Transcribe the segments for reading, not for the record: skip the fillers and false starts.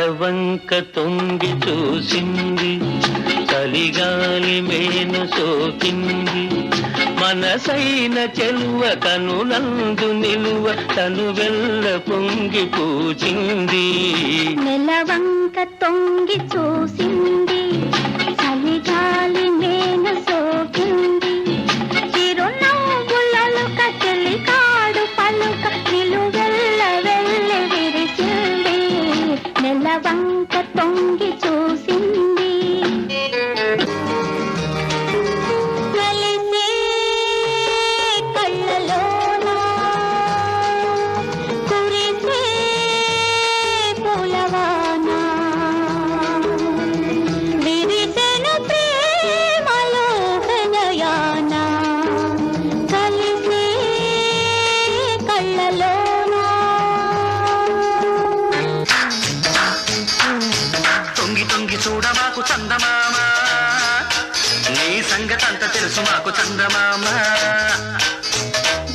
నెలవంక తొంగి చూసింది, చలిగాలి మేను సోకింది, మనసైన చెలువ కనులందు నిలువ తను వెల్ల పొంగి పూచింది. నెలవంక తొంగి చూసింది, చలిగాలి మేను సోకింది, చిరునవ్వులొలుక చెలికాడు పలుక నిలువెల్ల వెళ్ళి విరిచింది. నెలవంక తొంగి చూసింది. తొంగి తొంగి చూడ మాకు చందమామ, నీ సంగతంత తెలుసు మాకు చందమామ.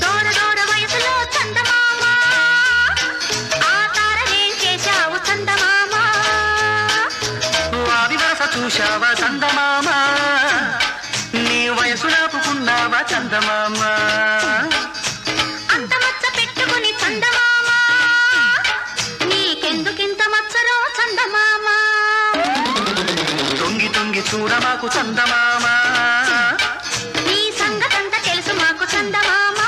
దూర దూర వయసులో చందమామ, ఆ తారనేం చేశావు చందమామ. వారి వరస చూశావా చందమామ, నీ వయసు నాపుకున్నావా చందమామ. అంత మచ్చ పెట్టుకుని చందమామ, నీకెందుకింత మచ్చరో చందమామ. తొంగి తొంగి చూడ మాకు చందమామ, నీ సంగతంత తెలుసు మాకు చందమామ.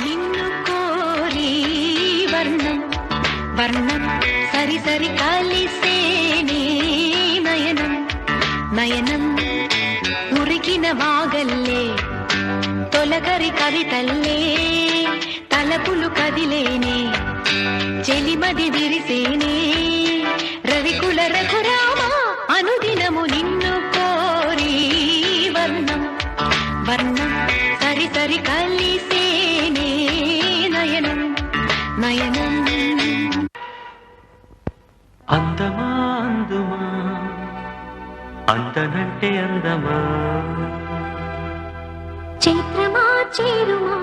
నిన్ను కోరి వర్ణం వర్ణం సరి సరి కలిసేనే నయనం నయనం ఉరికిన వాగల్లే తొలకరి కవితల్లే తలపులు కదిలేనే చెలిమది విరిసేనే రవికుల రఘురామ అనుదినము నిన్ను కోరి వర్ణం వర్ణం సరి సరి కలిసేనే నయనం నయనం. అందమా అందుమా అందనంటే అందమా, చైత్రమా చేరుమా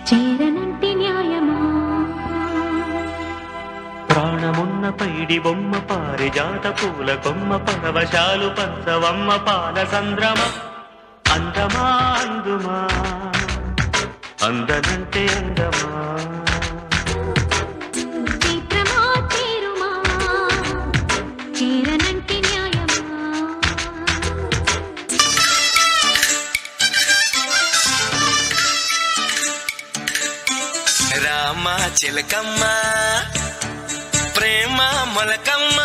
చేరనంటే న్యాయమా. ప్రాణమున్న పైడి బొమ్మ పారిజాత పూల కొమ్మ పరవశాలు పంచవమ్మ పాల సంద్రమ. అందమా అందుమా అందనంటే అందమా, చైత్రమా చేరుమా చేరనంటే న్యాయమా. రామ చిలకమ్మ ప్రేమ మొలకమ్మ,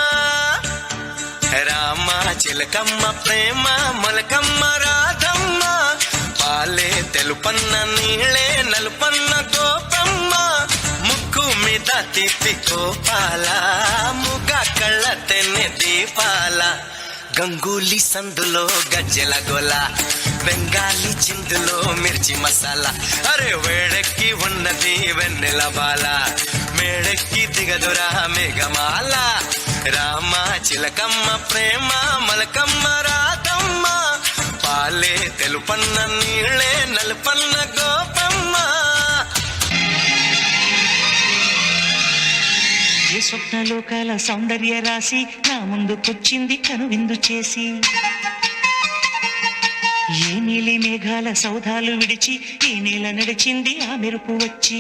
రామ చిలకమ్మ ప్రేమ మొలకమ్మ రాధమ్మ. పాలే తెలుపన్న నీళ్ళే నలుపన్న గోపమ్మ, ముక్కు మీద తిప్పి కోపాల ముగ కళ్ళ తెన్నె దీపాల. గంగూలీ సందులో గజ్జెల గోల, బెంగాలీ చిందులో మిర్చి మసాలా. అరే వేడెక్కి ఉన్నది వెన్నెల బాల, మేడెక్కి దిగదురా మేఘమాల. రామ చిలకమ్మ ప్రేమ మలకమ్మ రాధమ్మ, పాలే తెలుపన్న నీళ్ళే నలుపన్న గోపమ్మ. ఏ స్వప్నలోకాల సౌందర్య రాశి నా ముందుకొచ్చింది కనువిందు చేసి, ఏ నీలి మేఘాల సౌధాలు విడిచి ఈ నేల నడిచింది ఆ మెరుపు వచ్చి.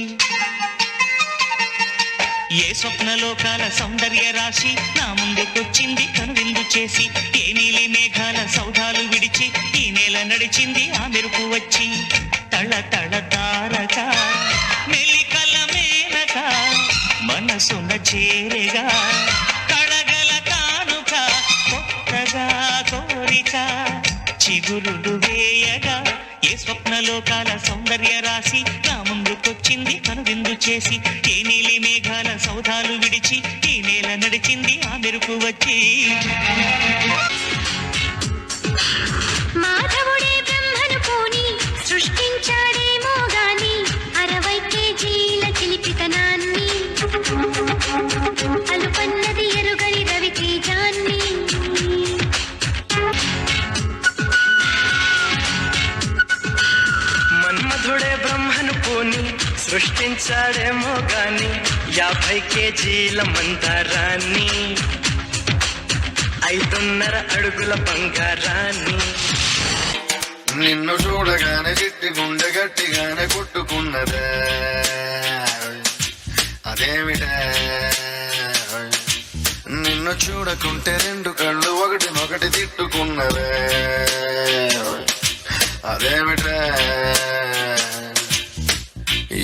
ఏ స్వప్నలోకాల సౌందర్య రాశి నా ముందుకొచ్చింది కనువిందు చేసి, ఏ నీలి మేఘాల సౌధాలు విడిచి ఈ నేల నడిచింది ఆ మెరుపు వచ్చి. తళ తళ తారక మెలికల మేనక మనసున చేరేగా కళగల కానుక కొత్తగా కోరిక చిగురులు వేయగా. ఏ స్వప్నలోకాల సౌందర్య రాశి నా ముందుకొచ్చింది కనువిందు చేసి, ఏ నీలి మేఘాల సౌధాలు విడిచి ఈ నేల నడిచింది ఆ మెరుపు వచ్చి. మాధవుడే బ్రహ్మను పోని సృష్టించాడేమో గాని 60 కేజీల చిలిపితనాన్ని, అలుపన్నది ఎరుగని రవితేజాన్ని. మన్మధుడే బ్రహ్మను పోని సృష్టించాడేమో గాని 50 కేజీల మందారాన్ని 5.5 అడుగుల బంగారాన్ని. నిన్ను చూడగానే చిట్టి గుండె గట్టిగానే కొట్టుకున్నదే అదేమిటే నిన్ను చూడకుంటే 2 కళ్ళు ఒకటినొకటి తిట్టుకున్నదే అదేమిటే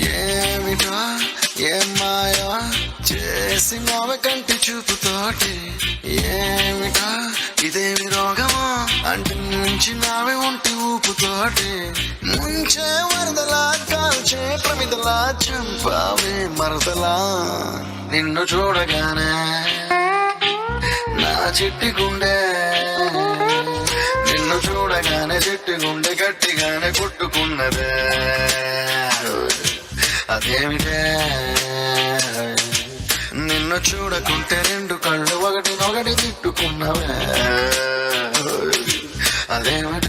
ఏమిటా ఏం మాయా చేసినవ కంటి చూపుతోటి ఏమిటా ఇదేమి రోగమో అంటి నుంచి నావే ఒంటి ఊపుతోటి ముంచే వరదలా కాల్చే ప్రమిదలా చంపావే మరదలా నిన్ను చూడగానే నా చిట్టి గుండె నిన్ను చూడగానే చిట్టి గుండె గట్టిగానే కొట్టుకున్నదే అదేమిటే నిన్ను చూడకుంటే 2 కళ్ళు ఒకటినొకటి తిట్టుకున్నవే అదేమిటే